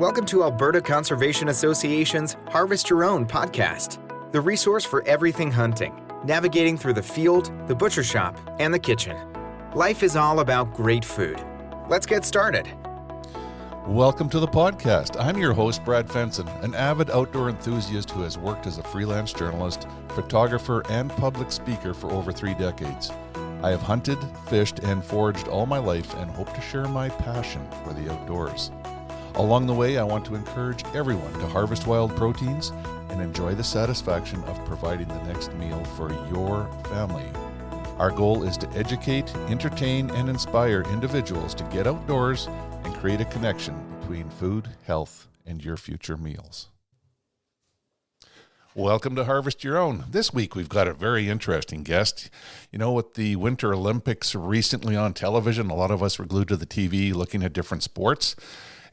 Welcome to Alberta Conservation Association's Harvest Your Own podcast, the resource for everything hunting, navigating through the field, the butcher shop, and the kitchen. Life is all about great food. Let's get started. Welcome to the podcast. I'm your host, Brad Fenson, an avid outdoor enthusiast who has worked as a freelance journalist, photographer, and public speaker for over 3 decades. I have hunted, fished, and foraged all my life and hope to share my passion for the outdoors. Along the way, I want to encourage everyone to harvest wild proteins and enjoy the satisfaction of providing the next meal for your family. Our goal is to educate, entertain, and inspire individuals to get outdoors and create a connection between food, health, and your future meals. Welcome to Harvest Your Own. This week we've got a very interesting guest. You know, with the Winter Olympics recently on television, a lot of us were glued to the TV looking at different sports.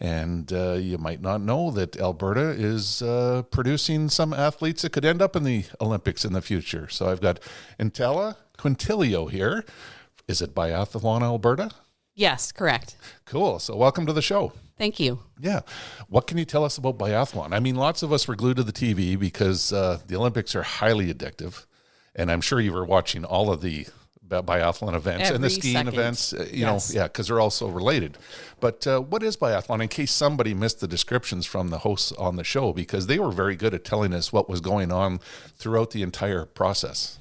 And you might not know that Alberta is producing some athletes that could end up in the Olympics in the future. So I've got Ntala Quintilio here. Is it Biathlon, Alberta? Yes, correct. Cool. So welcome to the show. Thank you. Yeah. What can you tell us about biathlon? I mean, lots of us were glued to the TV because the Olympics are highly addictive. And I'm sure you were watching all of the biathlon events and the skiing events, because they're all so related. But what is biathlon, in case somebody missed the descriptions from the hosts on the show, because they were very good at telling us what was going on throughout the entire process.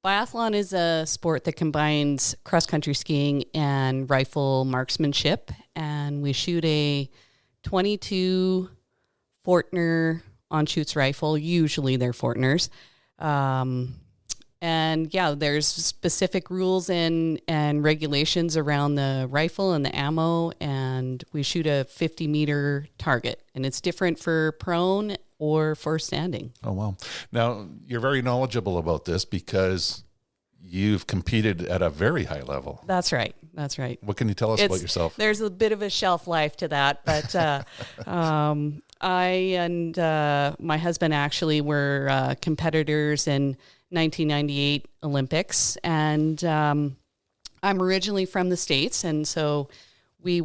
Biathlon is a sport that combines cross-country skiing and rifle marksmanship, and we shoot a 22 Fortner on-shoots rifle. Usually they're Fortners. And yeah, there's specific rules and regulations around the rifle and the ammo, and we shoot a 50-meter target, and it's different for prone or for standing. Oh, wow. Now, you're very knowledgeable about this because you've competed at a very high level. That's right. What can you tell us about yourself? There's a bit of a shelf life to that, but I and my husband actually were competitors in 1998 Olympics, and I'm originally from the States, and so we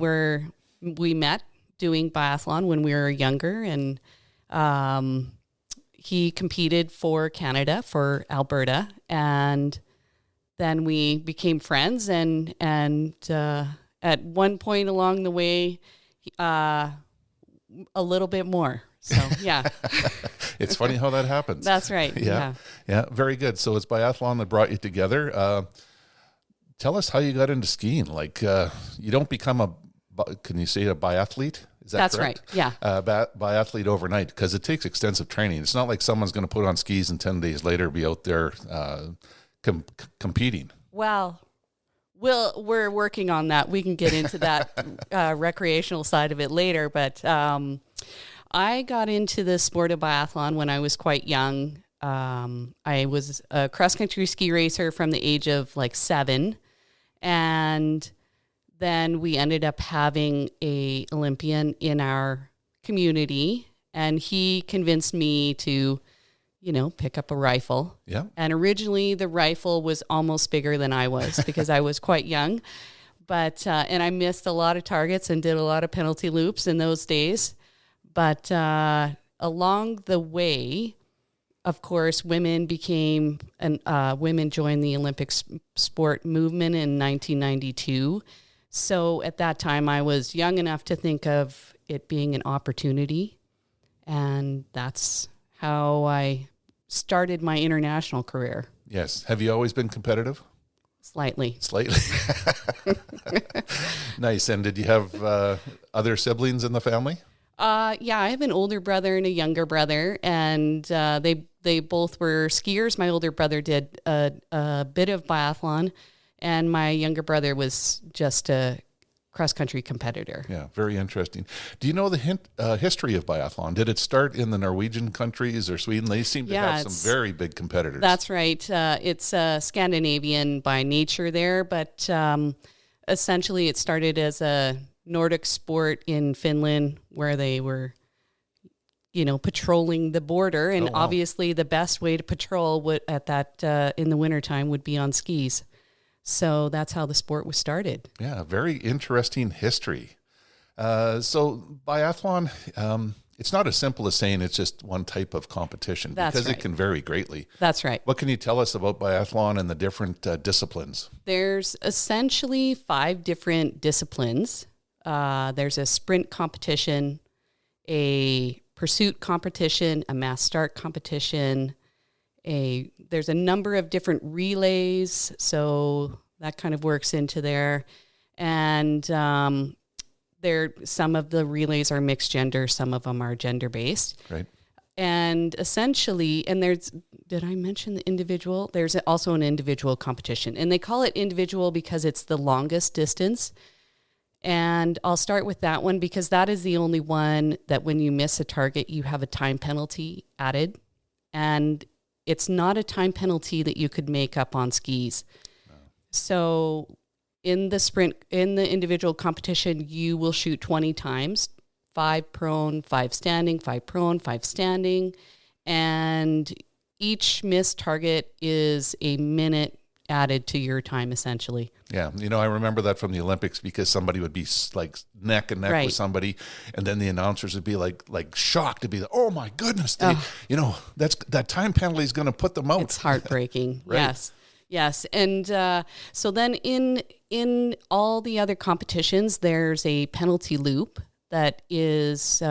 met doing biathlon when we were younger, and he competed for Canada, for Alberta, and then we became friends, and at one point along the way, a little bit more. So, yeah. It's funny how that happens. That's right. Yeah. Very good. So it's biathlon that brought you together. Tell us how you got into skiing. Like, you don't become can you say a biathlete? Is that That's correct? Right. Yeah. Biathlete overnight, because it takes extensive training. It's not like someone's going to put on skis and 10 days later be out there competing. Well, we're working on that. We can get into that recreational side of it later, but I got into the sport of biathlon when I was quite young. I was a cross-country ski racer from the age of 7, and then we ended up having a Olympian in our community, and he convinced me to, pick up a rifle. Yeah. And originally the rifle was almost bigger than I was because I was quite young, but and I missed a lot of targets and did a lot of penalty loops in those days. But along the way, of course, women joined the Olympic sport movement in 1992. So at that time, I was young enough to think of it being an opportunity. And that's how I started my international career. Yes. Have you always been competitive? Slightly. Nice. And did you have other siblings in the family? Yeah, I have an older brother and a younger brother, and they both were skiers. My older brother did a bit of biathlon, and my younger brother was just a cross-country competitor. Yeah, very interesting. Do you know the history of biathlon? Did it start in the Norwegian countries or Sweden? They seem to have some very big competitors. That's right. It's Scandinavian by nature there, but essentially it started as a Nordic sport in Finland where they were, patrolling the border. And obviously the best way to patrol in the wintertime would be on skis. So that's how the sport was started. Yeah, very interesting history. So biathlon, it's not as simple as saying it's just one type of competition because it can vary greatly. That's right. What can you tell us about biathlon and the different disciplines? There's essentially 5 different disciplines. There's a sprint competition, a pursuit competition, a mass start competition. There's a number of different relays, so that kind of works into there. And some of the relays are mixed gender, some of them are gender based. Right. And essentially, did I mention the individual? There's also an individual competition, and they call it individual because it's the longest distance. And I'll start with that one because that is the only one that when you miss a target, you have a time penalty added. And it's not a time penalty that you could make up on skis. No. So in the individual competition, you will shoot 20 times, 5 prone, 5 standing, 5 prone, 5 standing. And each missed target is a minute added to your time, essentially. Yeah, I remember that from the Olympics because somebody would be like neck and neck with somebody, and then the announcers would be like shocked to be like, "Oh my goodness, that time penalty is going to put them out." It's heartbreaking. Right. Yes, and so then in all the other competitions, there's a penalty loop that is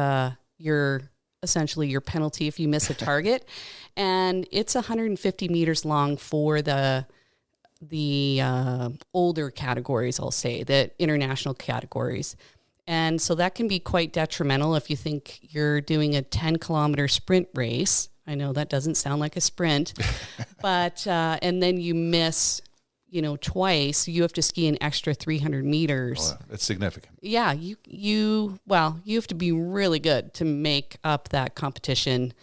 essentially your penalty if you miss a target, and it's 150 meters long for the older categories, I'll say, the international categories. And so that can be quite detrimental if you think you're doing a 10-kilometer sprint race. I know that doesn't sound like a sprint, but and then you miss, twice, you have to ski an extra 300 meters. Oh, that's significant. Yeah, you have to be really good to make up that competition,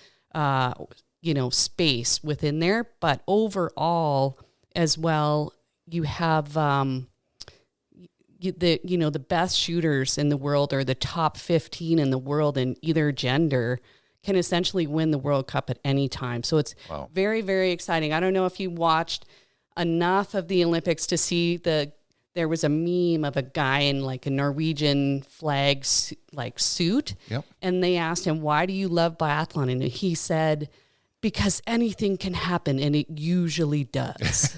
space within there. But overall, as well, you have the best shooters in the world, or the top 15 in the world in either gender, can essentially win the World Cup at any time. So it's very, very exciting. I don't know if you watched enough of the Olympics to see there was a meme of a guy in like a Norwegian flag suit. Yep. And they asked him, "Why do you love biathlon?" And he said, "Because anything can happen, and it usually does."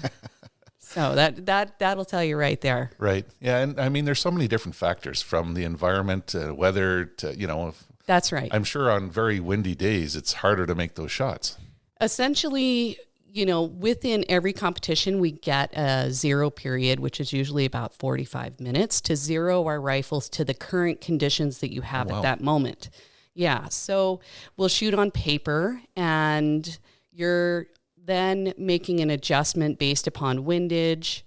So that'll tell you right there. Right. Yeah. And I mean, there's so many different factors, from the environment to weather to, That's right. I'm sure on very windy days, it's harder to make those shots. Essentially, within every competition, we get a zero period, which is usually about 45 minutes, to zero our rifles to the current conditions that you have at that moment. Yeah, so we'll shoot on paper, and you're then making an adjustment based upon windage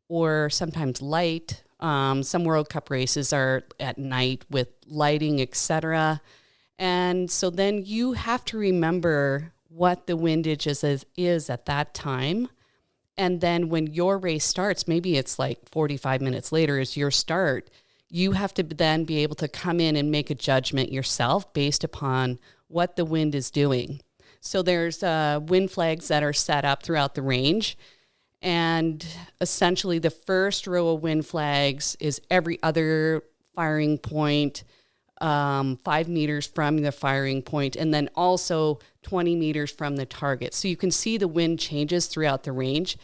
or sometimes light. Some World Cup races are at night with lighting, etc. And so then you have to remember what the windage is at that time. And then when your race starts, maybe it's like 45 minutes later is your start, you have to then be able to come in and make a judgment yourself based upon what the wind is doing. So there's wind flags that are set up throughout the range. And essentially the first row of wind flags is every other firing point, 5 meters from the firing point, and then also 20 meters from the target. So you can see the wind changes throughout the range.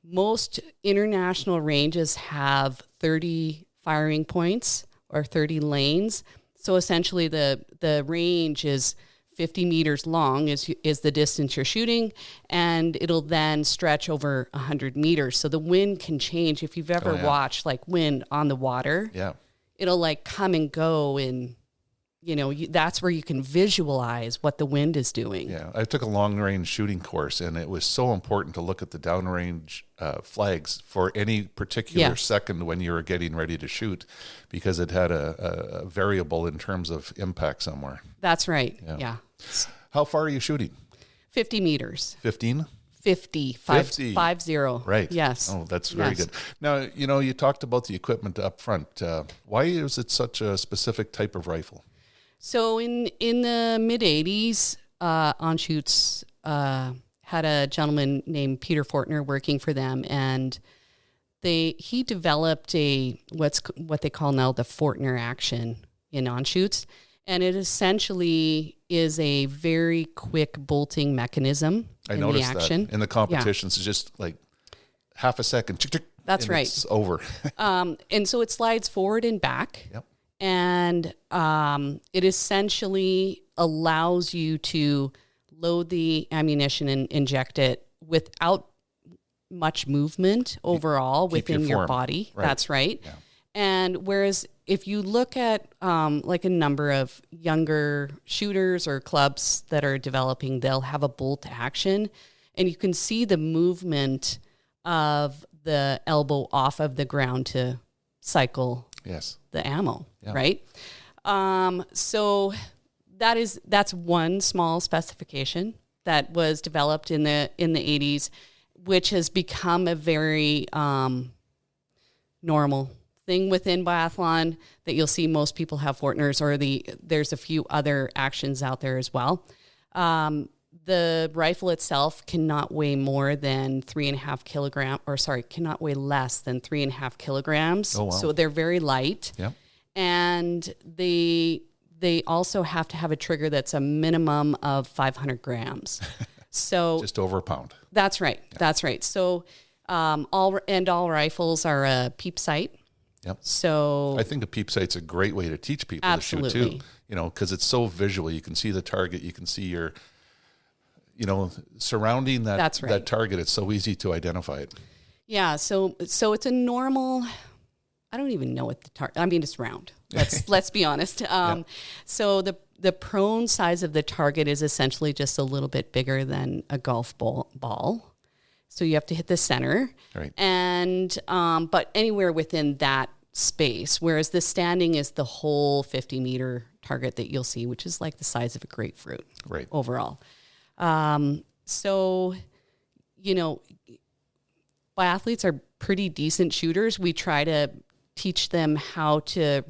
Most international ranges have 30 firing points or 30 lanes. So essentially the range is 50 meters long is the distance you're shooting, and it'll then stretch over 100 meters. So the wind can change. If you've ever watched like wind on the water, it'll like come and go, and that's where you can visualize what the wind is doing. Yeah, I took a long-range shooting course, and it was so important to look at the downrange flags for any particular second when you were getting ready to shoot, because it had a variable in terms of impact somewhere. That's right, yeah. How far are you shooting? 50 meters. 15? 50. 50. Right. Yes. Oh, that's very good. Now, you talked about the equipment up front. Why is it such a specific type of rifle? So in the mid-'80s, Anschutz had a gentleman named Peter Fortner working for them, and he developed what they call now the Fortner Action. in on-shoots. And it essentially is a very quick bolting mechanism I in noticed the action. that in the competitions. It's just like half a second. Tick, tick, That's and right. It's over. And so it slides forward and back. Yep. And it essentially allows you to load the ammunition and inject it without much movement overall within your body. Right. That's right. Yeah. And whereas if you look at like a number of younger shooters or clubs that are developing, they'll have a bolt action, and you can see the movement of the elbow off of the ground to cycle the ammo, right? So that's one small specification that was developed in the 80s, which has become a very normal thing within biathlon, that you'll see most people have Fortners, or there's a few other actions out there as well. The rifle itself cannot weigh more than 3.5 kilograms, cannot weigh less than 3.5 kilograms. Oh, wow. So they're very light. Yep. And they also have to have a trigger that's a minimum of 500 grams. So just over a pound. That's right. Yeah. That's right. So all rifles are a peep sight. Yep. So I think a peep sight's a great way to teach people absolutely. to shoot too. You know, because it's so visual. You can see the target. You can see your, surrounding that That's right. that target. It's so easy to identify it. Yeah. So it's a normal. I don't even know what the target. I mean, it's round. Let's be honest. So the prone size of the target is essentially just a little bit bigger than a golf ball. So you have to hit the center, right? And but anywhere within that space, whereas the standing is the whole 50-meter target that you'll see, which is like the size of a grapefruit, right? Overall, so biathletes are pretty decent shooters. We try to teach them how to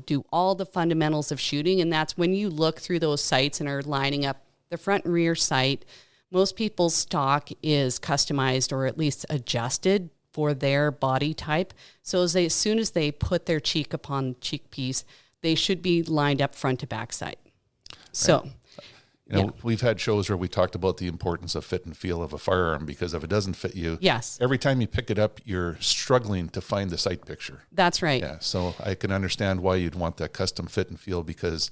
do all the fundamentals of shooting, and that's when you look through those sights and are lining up the front and rear sight. Most people's stock is customized or at least adjusted for their body type. So as soon as they put their cheek upon cheek piece, they should be lined up front to back sight. So, we've had shows where we talked about the importance of fit and feel of a firearm, because if it doesn't fit you, yes, every time you pick it up, you're struggling to find the sight picture. That's right. Yeah. So I can understand why you'd want that custom fit and feel, because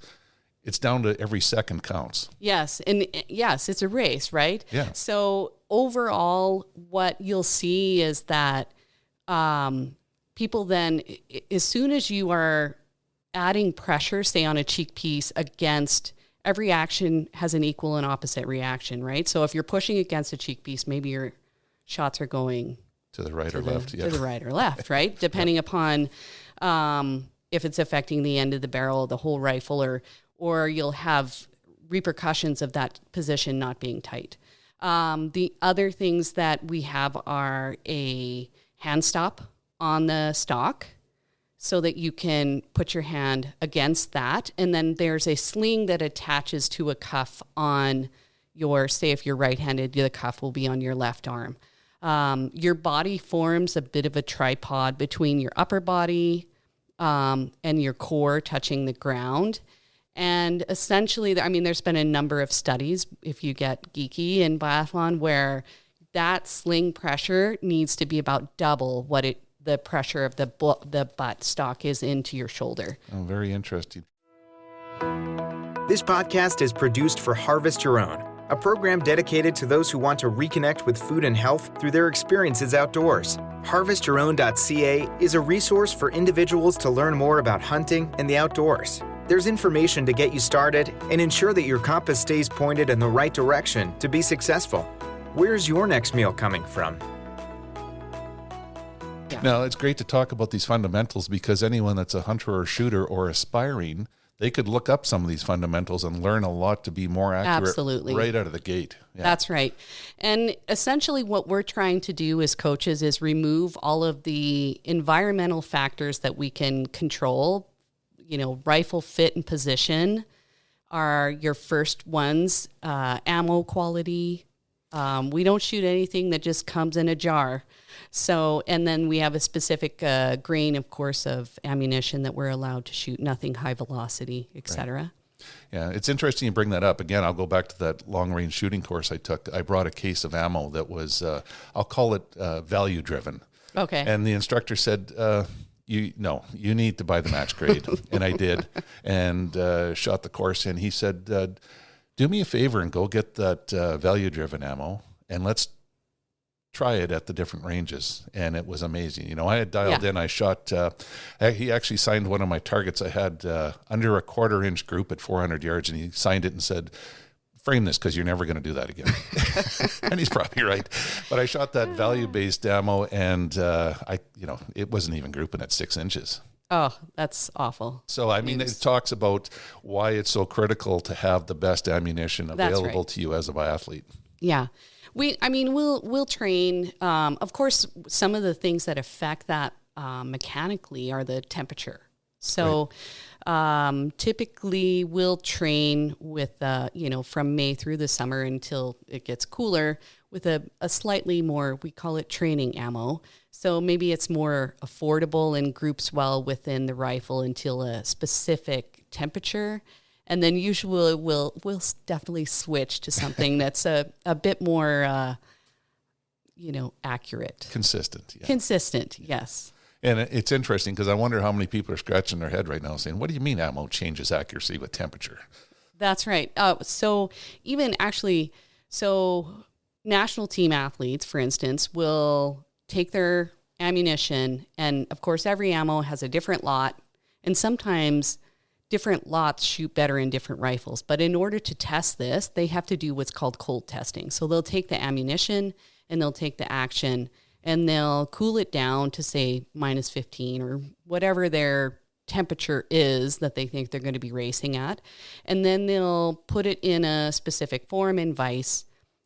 it's down to every second counts. Yes. And yes, it's a race, right? Yeah. So overall, what you'll see is that people then, as soon as you are adding pressure, say on a cheek piece, against every action has an equal and opposite reaction, right? So if you're pushing against a cheek piece, maybe your shots are going to the right or left. To the right or left, right? Depending upon if it's affecting the end of the barrel, the whole rifle, or you'll have repercussions of that position not being tight. The other things that we have are a hand stop on the stock so that you can put your hand against that. And then there's a sling that attaches to a cuff on say if you're right-handed, the cuff will be on your left arm. Your body forms a bit of a tripod between your upper body and your core touching the ground. And essentially, there's been a number of studies, if you get geeky in biathlon, where that sling pressure needs to be about double what the pressure of the butt stock is into your shoulder. Oh, very interesting. This podcast is produced for Harvest Your Own, a program dedicated to those who want to reconnect with food and health through their experiences outdoors. HarvestYourOwn.ca is a resource for individuals to learn more about hunting and the outdoors. There's information to get you started and ensure that your compass stays pointed in the right direction to be successful. Where's your next meal coming from? Yeah. Now, it's great to talk about these fundamentals, because anyone that's a hunter or shooter or aspiring, they could look up some of these fundamentals and learn a lot to be more accurate. Absolutely. Right out of the gate. Yeah. That's right. And essentially what we're trying to do as coaches is remove all of the environmental factors that we can control. Rifle fit and position are your first ones, ammo quality, We don't shoot anything that just comes in a jar. So, and then we have a specific grain, of course, of ammunition that we're allowed to shoot, nothing high velocity, etc. Right. Yeah, it's interesting you bring that up. Again, I'll go back to that long-range shooting course I took. I brought a case of ammo that was, I'll call it value-driven. Okay. And the instructor said, you need to buy the match grade. And I did, and shot the course. And he said, do me a favor and go get that value-driven ammo, and let's try it at the different ranges. And it was amazing. You know, I had dialed in, I shot, he actually signed one of my targets. I had under a 1/4 inch group at 400 yards, and he signed it and said, frame this because you're never going to do that again. And he's probably right. But I shot that value-based ammo, and it wasn't even grouping at 6 inches. Oh, that's awful. So, I mean, it talks about why it's so critical to have the best ammunition available to you as a biathlete. Yeah. We'll train. Of course, some of the things that affect that mechanically are the temperature. So typically we'll train with, from May through the summer until it gets cooler with a slightly more, we call it training ammo. So maybe it's more affordable and groups well within the rifle until a specific temperature. And then usually we'll definitely switch to something that's a bit more, accurate. Consistent. Yeah. Consistent, yes. And it's interesting because I wonder how many people are scratching their head right now saying, what do you mean ammo changes accuracy with temperature? That's right. So national team athletes, for instance, will take their ammunition, and of course every ammo has a different lot, and sometimes different lots shoot better in different rifles. But in order to test this, they have to do what's called cold testing. So they'll take the ammunition and they'll take the action and they'll cool it down to say -15 or whatever their temperature is that they think they're going to be racing at. And then they'll put it in a specific form and vise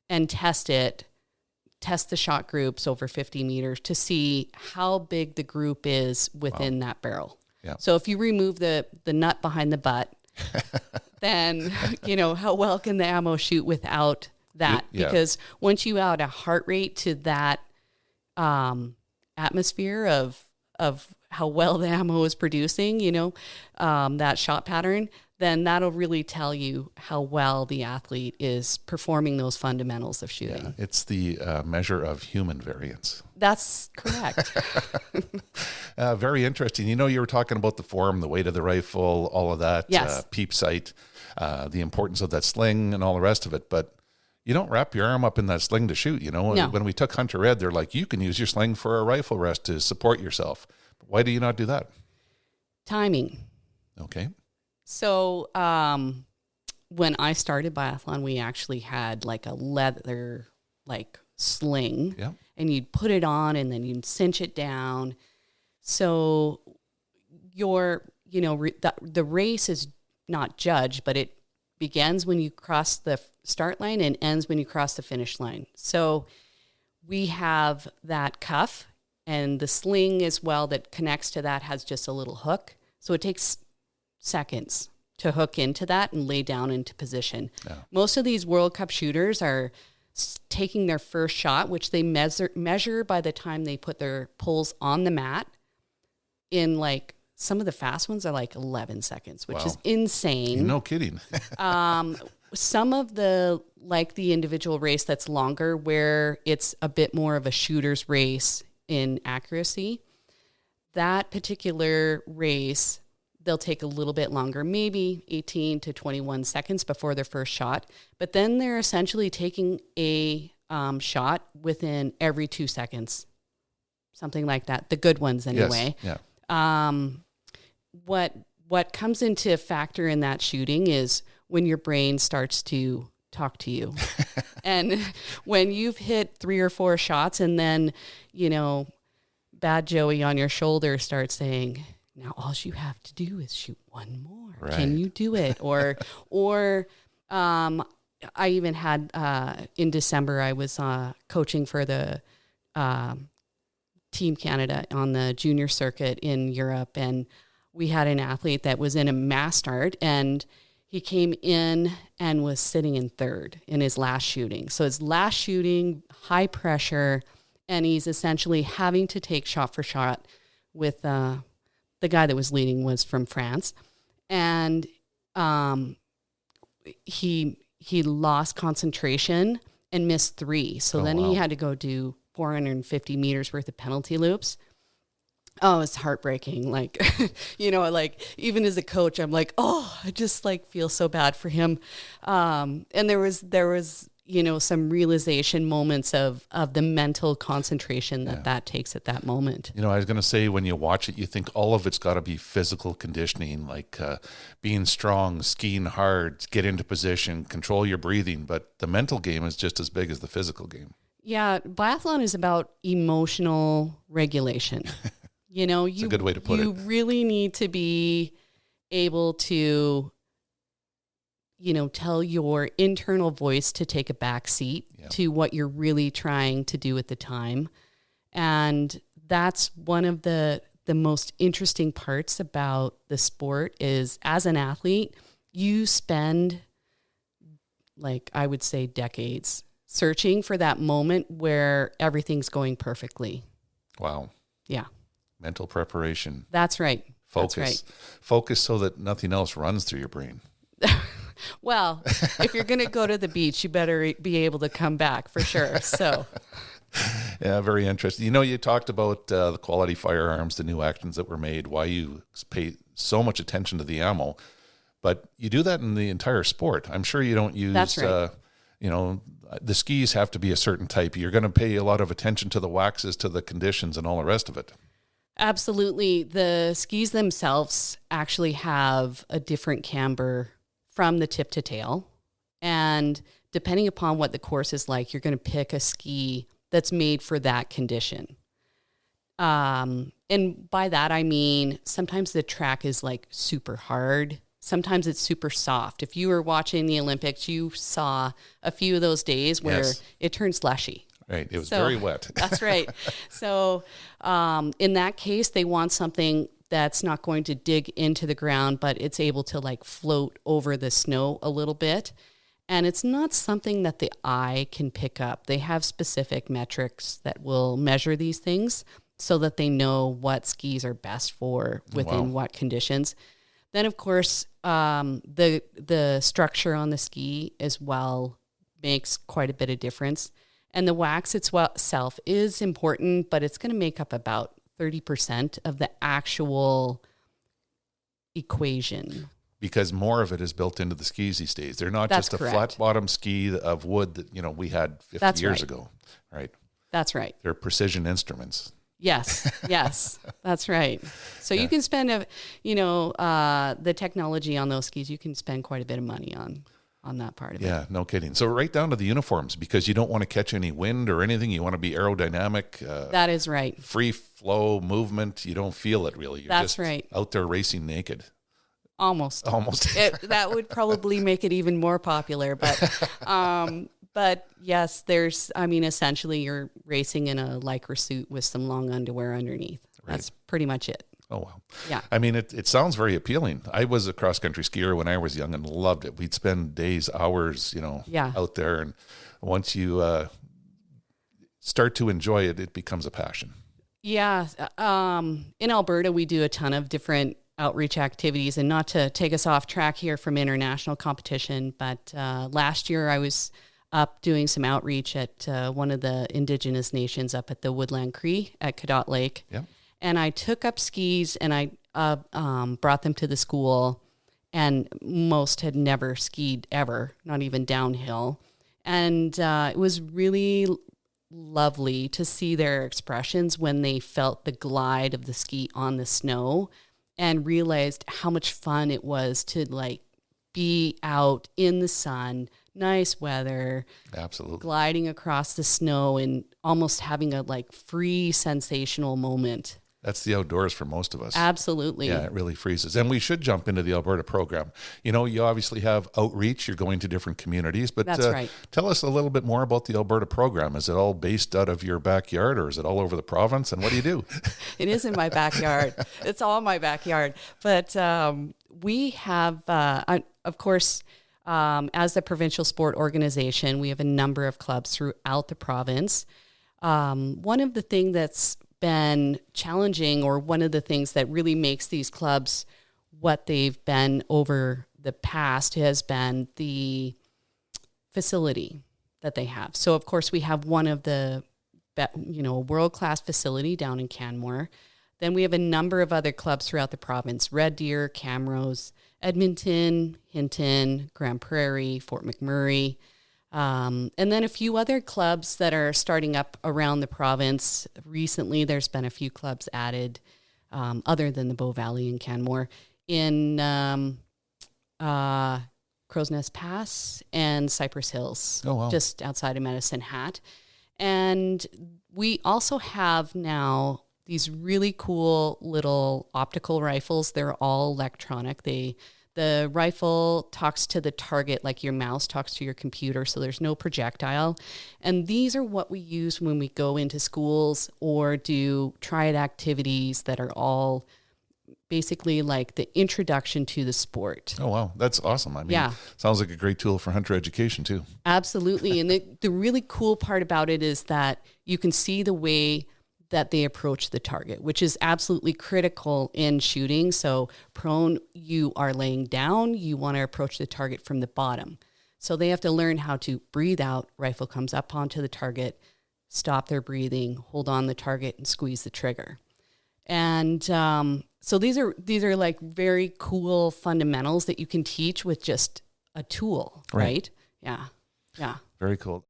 and test the shot groups over 50 meters to see how big the group is within that barrel. Yeah. So if you remove the nut behind the butt, then, how well can the ammo shoot without that? Yeah. Because once you add a heart rate to that atmosphere of how well the ammo is producing, that shot pattern, then that'll really tell you how well the athlete is performing those fundamentals of shooting. Yeah, it's the measure of human variance. That's correct. Very interesting. You were talking about the form, the weight of the rifle, all of that, yes. Peep sight, the importance of that sling and all the rest of it. But you don't wrap your arm up in that sling to shoot. No. When we took Hunter Ed, they're like, you can use your sling for a rifle rest to support yourself. Why do you not do that? Timing. Okay. So when I started biathlon, we actually had like a leather sling, yeah. And you'd put it on and then you'd cinch it down. So the race is not judged, but it begins when you cross the start line and ends when you cross the finish line. So we have that cuff, and the sling as well that connects to that has just a little hook. So it takes seconds to hook into that and lay down into position. Yeah. Most of these World Cup shooters are taking their first shot, which they measure by the time they put their poles on the mat. In some of the fast ones are 11 seconds, which is insane. No kidding. Some of the individual race that's longer, where it's a bit more of a shooter's race in accuracy, that particular race, they'll take a little bit longer, maybe 18 to 21 seconds before their first shot. But then they're essentially taking a shot within every 2 seconds, something like that. The good ones anyway. Yes. Yeah. What comes into factor in that shooting is when your brain starts to talk to you. And when you've hit 3 or 4 shots and then, Bad Joey on your shoulder starts saying, now all you have to do is shoot one more. Right. Can you do it? Or I even had, in December, I was coaching for the Team Canada on the junior circuit in Europe. And we had an athlete that was in a mass start, and he came in and was sitting in third in his last shooting. So his last shooting, high pressure, and he's essentially having to take shot for shot with the guy that was leading was from France. And he lost concentration and missed 3. So then he had to go do 450 meters worth of penalty loops. Oh, it's heartbreaking. Like, like even as a coach, I'm like, oh, I just like feel so bad for him. And there was, some realization moments of the mental concentration that takes at that moment. I was going to say, when you watch it, you think all of it's got to be physical conditioning, like being strong, skiing hard, get into position, control your breathing. But the mental game is just as big as the physical game. Yeah, biathlon is about emotional regulation. It's a good way to put it. You really need to be able to, tell your internal voice to take a back seat to what you're really trying to do at the time. And that's one of the most interesting parts about the sport is, as an athlete, you spend, like I would say, decades searching for that moment where everything's going perfectly. Wow. Yeah. Mental preparation. That's right. Focus. That's right. Focus so that nothing else runs through your brain. Well, if you're going to go to the beach, you better be able to come back for sure. So, yeah, very interesting. You talked about the quality firearms, the new actions that were made, why you pay so much attention to the ammo, but you do that in the entire sport. I'm sure you don't use, that's right. The skis have to be a certain type. You're going to pay a lot of attention to the waxes, to the conditions, and all the rest of it. Absolutely. The skis themselves actually have a different camber from the tip to tail. And depending upon what the course is like, you're going to pick a ski that's made for that condition. And by that, I mean, sometimes the track is like super hard. Sometimes it's super soft. If you were watching the Olympics, you saw a few of those days where it turned slushy. Right. It was very wet. That's right. So in that case, they want something that's not going to dig into the ground, but it's able to like float over the snow a little bit. And it's not something that the eye can pick up. They have specific metrics that will measure these things so that they know what skis are best for within what conditions. Then, of course, the structure on the ski as well makes quite a bit of difference. And the wax itself is important, but it's going to make up about 30% of the actual equation. Because more of it is built into the skis these days. They're not That's just a correct. flat bottom ski of wood that we had 50 That's years right. ago. Right. That's right. They're precision instruments. Yes, that's right. So you can spend the technology on those skis, you can spend quite a bit of money on that part of it. Yeah, no kidding. So right down to the uniforms, because you don't want to catch any wind or anything. You want to be aerodynamic. That is right. Free flow movement. You don't feel it really. You're That's just right. out there racing naked. Almost. That would probably make it even more popular. But yes, essentially you're racing in a lycra suit with some long underwear underneath. Right. That's pretty much it. Oh, wow. Yeah. I mean, it sounds very appealing. I was a cross-country skier when I was young and loved it. We'd spend days, hours, out there. And once you start to enjoy it, it becomes a passion. Yeah. In Alberta, we do a ton of different outreach activities, and not to take us off track here from international competition, but last year I was up doing some outreach at one of the Indigenous nations up at the Woodland Cree at Cadott Lake. Yeah. And I took up skis and I brought them to the school, and most had never skied ever, not even downhill. And it was really lovely to see their expressions when they felt the glide of the ski on the snow and realized how much fun it was to be out in the sun, nice weather, absolutely, gliding across the snow and almost having a free sensational moment. That's the outdoors for most of us. Absolutely. Yeah, it really freezes. And we should jump into the Alberta program. You obviously have outreach. You're going to different communities. But that's right. Tell us a little bit more about the Alberta program. Is it all based out of your backyard, or is it all over the province? And what do you do? It is in my backyard. It's all my backyard. But we have, of course, as the provincial sport organization, we have a number of clubs throughout the province. One of the things that's been challenging, or one of the things that really makes these clubs what they've been over the past, has been the facility that they have. So, of course, we have one of the, world-class facility down in Canmore. Then we have a number of other clubs throughout the province: Red Deer, Camrose, Edmonton, Hinton, Grand Prairie, Fort McMurray, and then a few other clubs that are starting up around the province. Recently, there's been a few clubs added, other than the Bow Valley and Canmore, in Crow's Nest Pass and Cypress Hills, just outside of Medicine Hat. And we also have now these really cool little optical rifles. They're all electronic. The rifle talks to the target like your mouse talks to your computer, so there's no projectile. And these are what we use when we go into schools or do triad activities that are all basically like the introduction to the sport. Oh, wow. That's awesome. I mean, sounds like a great tool for hunter education too. Absolutely. And the really cool part about it is that you can see the way that they approach the target, which is absolutely critical in shooting. So prone, you are laying down, you want to approach the target from the bottom. So they have to learn how to breathe out, rifle comes up onto the target, stop their breathing, hold on the target, and squeeze the trigger. And so these are like very cool fundamentals that you can teach with just a tool, right? Yeah. Very cool.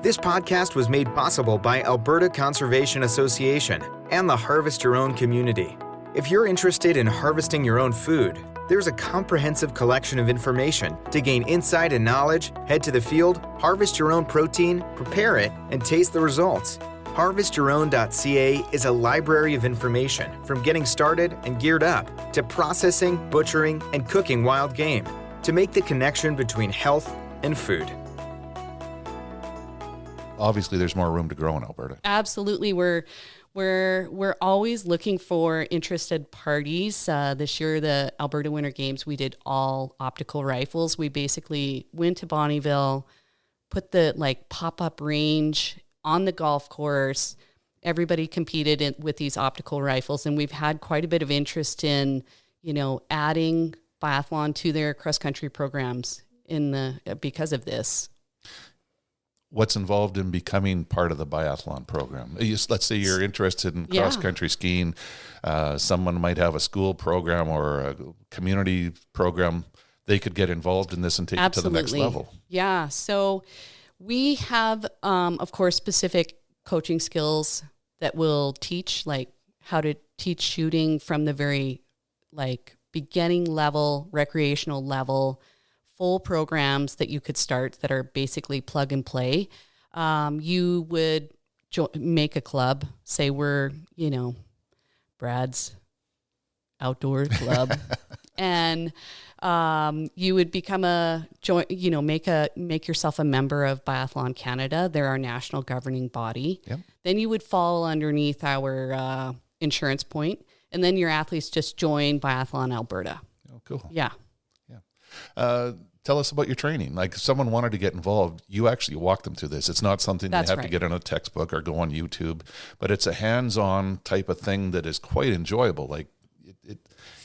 This podcast was made possible by Alberta Conservation Association and the Harvest Your Own community. If you're interested in harvesting your own food, there's a comprehensive collection of information to gain insight and knowledge. Head to the field, harvest your own protein, prepare it, and taste the results. HarvestYourOwn.ca is a library of information from getting started and geared up to processing, butchering, and cooking wild game to make the connection between health and food. Obviously, there's more room to grow in Alberta. Absolutely. We're always looking for interested parties. This year, the Alberta Winter Games, we did all optical rifles. We basically went to Bonnyville, put the pop-up range on the golf course. Everybody competed with these optical rifles, and we've had quite a bit of interest in, adding biathlon to their cross-country programs because of this. What's involved in becoming part of the biathlon program? Let's say you're interested in cross-country skiing. Someone might have a school program or a community program. They could get involved in this and take it to the next level. Yeah. So we have, of course, specific coaching skills that will teach, like how to teach shooting from the very beginning level, recreational level, full programs that you could start that are basically plug and play. You would make a club, say we're, Brad's outdoor club, and you would become make yourself a member of Biathlon Canada. They're our national governing body. Yep. Then you would fall underneath our insurance point, and then your athletes just join Biathlon Alberta. Oh, cool. Yeah. Tell us about your training. Like, if someone wanted to get involved, you actually walk them through this. It's not something they have to get in a textbook or go on YouTube, but it's a hands-on type of thing that is quite enjoyable. Like,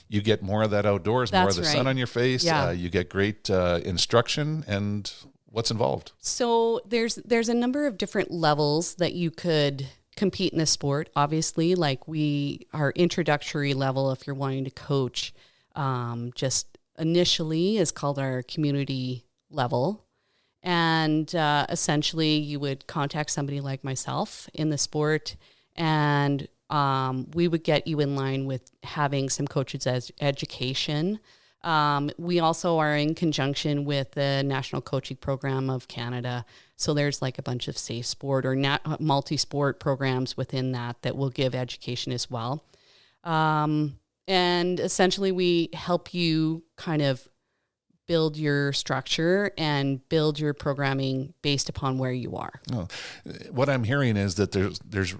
you get more of that outdoors, more of the sun on your face. Yeah. You get great instruction. And what's involved? So there's a number of different levels that you could compete in the sport. Obviously, our introductory level, if you're wanting to coach, just initially is called our community level. And essentially you would contact somebody like myself in the sport, and we would get you in line with having some coaches as education. We also are in conjunction with the National Coaching Program of Canada. So there's a bunch of safe sport or multi-sport programs within that will give education as well. And essentially we help you kind of build your structure and build your programming based upon where you are. Oh. What I'm hearing is that there's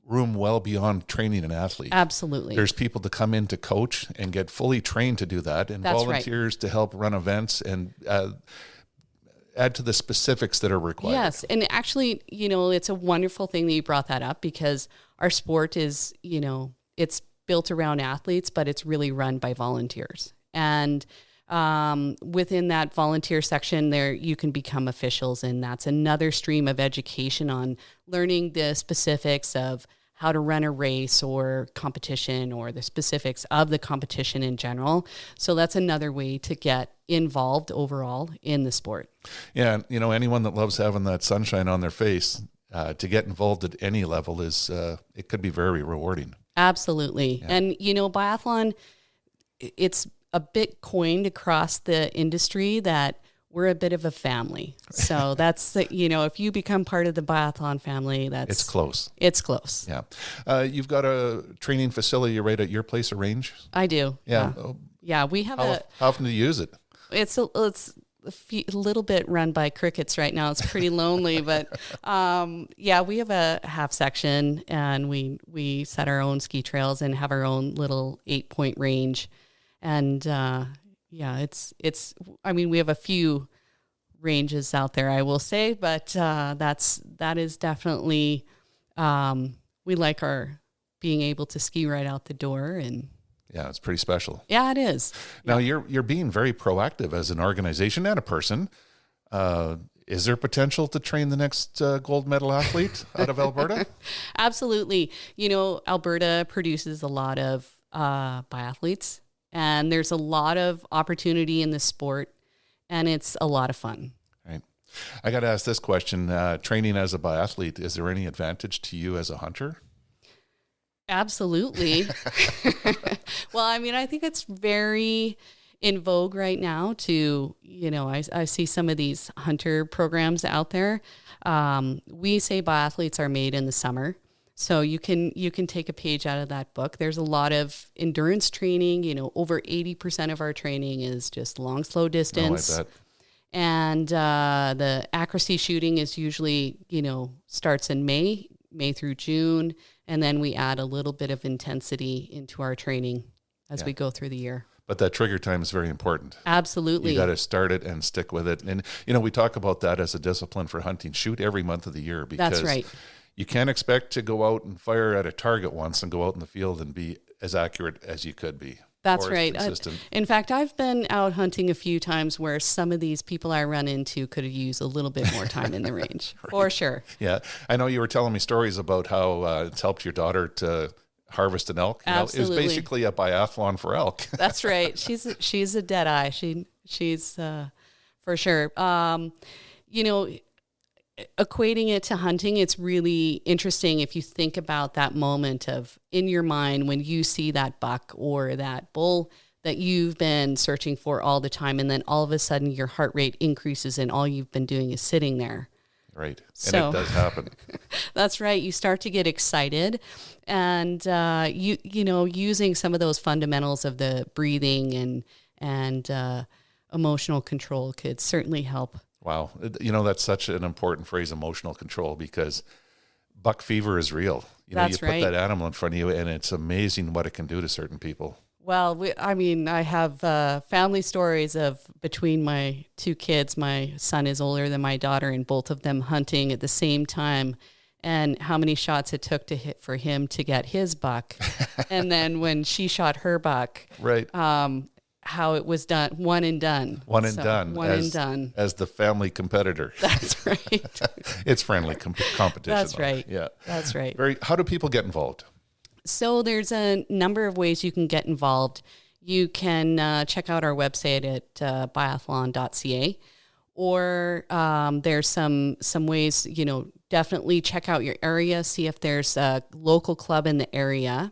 room well beyond training an athlete. Absolutely. There's people to come in to coach and get fully trained to do that, and That's volunteers to help run events and add to the specifics that are required. Yes. And actually, it's a wonderful thing that you brought that up, because our sport is, it's built around athletes, but it's really run by volunteers. And within that volunteer section there, you can become officials. And that's another stream of education on learning the specifics of how to run a race or competition, or the specifics of the competition in general. So that's another way to get involved overall in the sport. Yeah. Anyone that loves having that sunshine on their face, to get involved at any level is, it could be very rewarding. Absolutely. Yeah. And, biathlon, it's a bit coined across the industry that we're a bit of a family. So that's, if you become part of the biathlon family, it's close. It's close. Yeah. You've got a training facility right at your place of range? I do. Yeah. Yeah. We have How often do you use it? It's a little bit run by crickets right now. It's pretty lonely, but we have a half section, and we set our own ski trails and have our own little 8-point range. And we have a few ranges out there, I will say, but that is definitely, we like our being able to ski right out the door. And yeah, it's pretty special. Yeah, it is. Now you're being very proactive as an organization and a person. Is there potential to train the next gold medal athlete out of Alberta? Absolutely. Alberta produces a lot of biathletes, and there's a lot of opportunity in the sport, and it's a lot of fun. Right. I got to ask this question. Training as a biathlete, is there any advantage to you as a hunter? Absolutely. Well, I think it's very in vogue right now to, I see some of these hunter programs out there. We say biathletes are made in the summer. So you can take a page out of that book. There's a lot of endurance training. Over 80% of our training is just long, slow distance. Oh, I bet. And the accuracy shooting is usually, starts in May through June. And then we add a little bit of intensity into our training as we go through the year. But that trigger time is very important. Absolutely. You got to start it and stick with it. And, we talk about that as a discipline for hunting. Shoot every month of the year, because that's right. You can't expect to go out and fire at a target once and go out in the field and be as accurate as you could be. That's right. In fact, I've been out hunting a few times where some of these people I run into could have used a little bit more time in the range, right. For sure. Yeah. I know you were telling me stories about how it's helped your daughter to harvest an elk. Absolutely. It was basically a biathlon for elk. That's right. She's a dead eye. She's for sure. Equating it to hunting, it's really interesting if you think about that moment of in your mind when you see that buck or that bull that you've been searching for all the time, and then all of a sudden your heart rate increases and all you've been doing is sitting there. Right. And it does happen. That's right. You start to get excited, and using some of those fundamentals of the breathing and emotional control could certainly help. Wow. That's such an important phrase, emotional control, because buck fever is real. You put that animal in front of you, and it's amazing what it can do to certain people. Well, I have family stories of between my two kids. My son is older than my daughter, and both of them hunting at the same time, and how many shots it took to hit for him to get his buck. And then when she shot her buck, right. How it was done, one and done. One and done. As the family competitor. That's right. It's friendly competition. That's right. Yeah. That's right. How do people get involved? So there's a number of ways you can get involved. You can check out our website at biathlon.ca, or there's some ways, definitely check out your area, see if there's a local club in the area.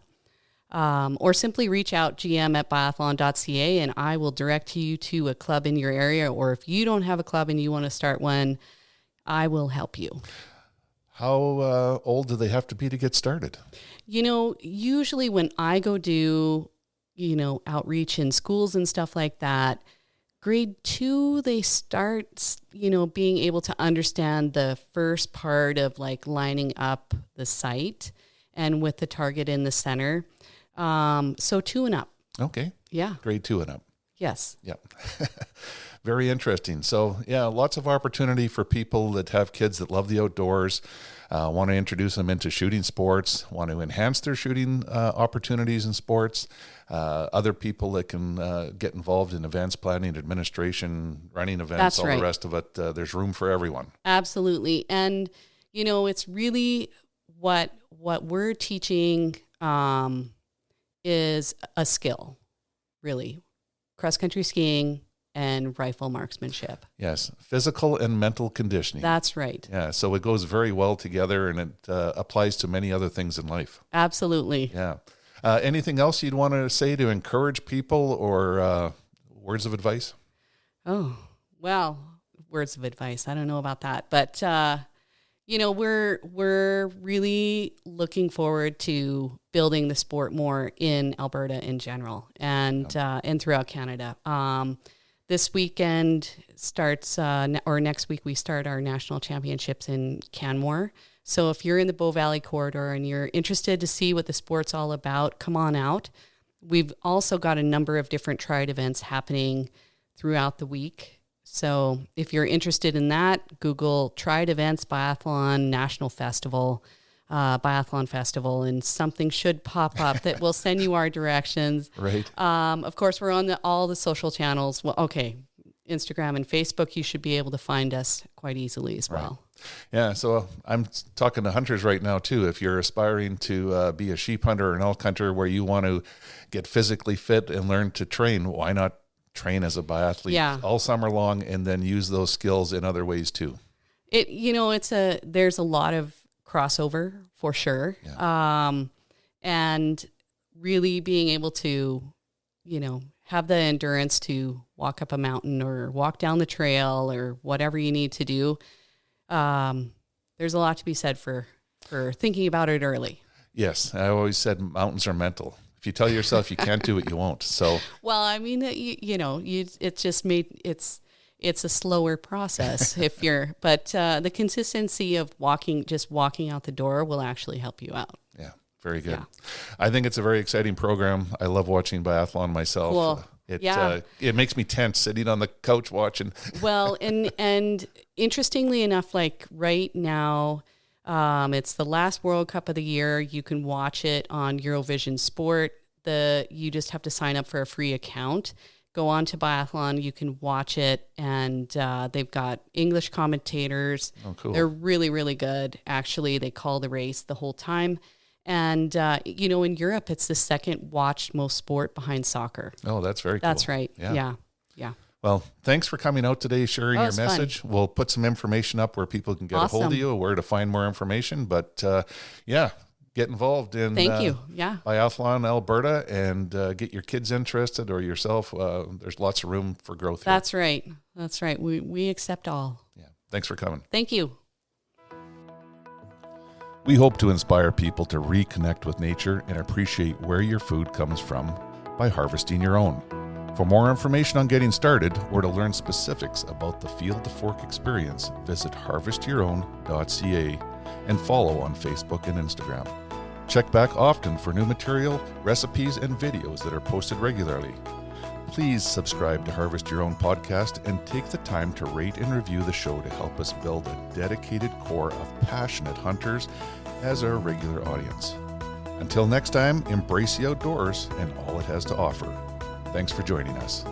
Or simply reach out gm@biathlon.ca, and I will direct you to a club in your area. Or if you don't have a club and you want to start one, I will help you. How old do they have to be to get started? Usually when I go do, outreach in schools and stuff like that, grade 2, they start, being able to understand the first part of like lining up the site. and with the target in the center. So 2 and up. Okay. Yeah. Grade 2 and up. Yes. Yeah. Very interesting. So, yeah, lots of opportunity for people that have kids that love the outdoors, want to introduce them into shooting sports, want to enhance their shooting opportunities in sports, other people that can get involved in events planning, administration, running events, That's all right. the rest of it. There's room for everyone. Absolutely. And, it's really what we're teaching is a skill, really. Cross-country skiing and rifle marksmanship. Yes, physical and mental conditioning. That's right. Yeah, so it goes very well together, and it applies to many other things in life. Absolutely. Yeah. Anything else you'd want to say to encourage people, or words of advice? Oh, well, words of advice. I don't know about that, but we're really looking forward to building the sport more in Alberta in general and throughout Canada. This weekend starts, or next week we start our national championships in Canmore. So if you're in the Bow Valley corridor and you're interested to see what the sport's all about, come on out. We've also got a number of different triad events happening throughout the week. So if you're interested in that, Google Triad Events Biathlon National Festival, Biathlon Festival, and something should pop up that will send you our directions. Right. Of course, we're on all the social channels. Well, okay, Instagram and Facebook, you should be able to find us quite easily as well. Right. Yeah, so I'm talking to hunters right now too. If you're aspiring to be a sheep hunter or an elk hunter where you want to get physically fit and learn to train, why not train as a biathlete all summer long and then use those skills in other ways too? There's a lot of crossover for sure. Yeah. And really being able to, have the endurance to walk up a mountain or walk down the trail or whatever you need to do. There's a lot to be said for thinking about it early. Yes. I always said mountains are mental. If you tell yourself you can't do it, you won't. So, well, I mean, it's a slower process but the consistency of walking out the door will actually help you out. Yeah. Very good. Yeah. I think it's a very exciting program. I love watching biathlon myself. Cool. It makes me tense sitting on the couch watching. Well, and interestingly enough, like right now, it's the last World Cup of the year. You can watch it on Eurovision Sport. You just have to sign up for a free account. Go on to Biathlon. You can watch it, and they've got English commentators. Oh, cool. They're really, really good. Actually, they call the race the whole time. And, in Europe, it's the second watched most sport behind soccer. Oh, that's very cool. That's right. Yeah. Well, thanks for coming out today, sharing your message. Fun. We'll put some information up where people can get a hold of you, where to find more information. But, get involved in Thank you. Yeah. Biathlon Alberta and get your kids interested or yourself. There's lots of room for growth here. That's right. That's right. We accept all. Yeah. Thanks for coming. Thank you. We hope to inspire people to reconnect with nature and appreciate where your food comes from by harvesting your own. For more information on getting started or to learn specifics about the Field to Fork experience, visit harvestyourown.ca and follow on Facebook and Instagram. Check back often for new material, recipes, and videos that are posted regularly. Please subscribe to Harvest Your Own podcast and take the time to rate and review the show to help us build a dedicated core of passionate hunters as our regular audience. Until next time, embrace the outdoors and all it has to offer. Thanks for joining us.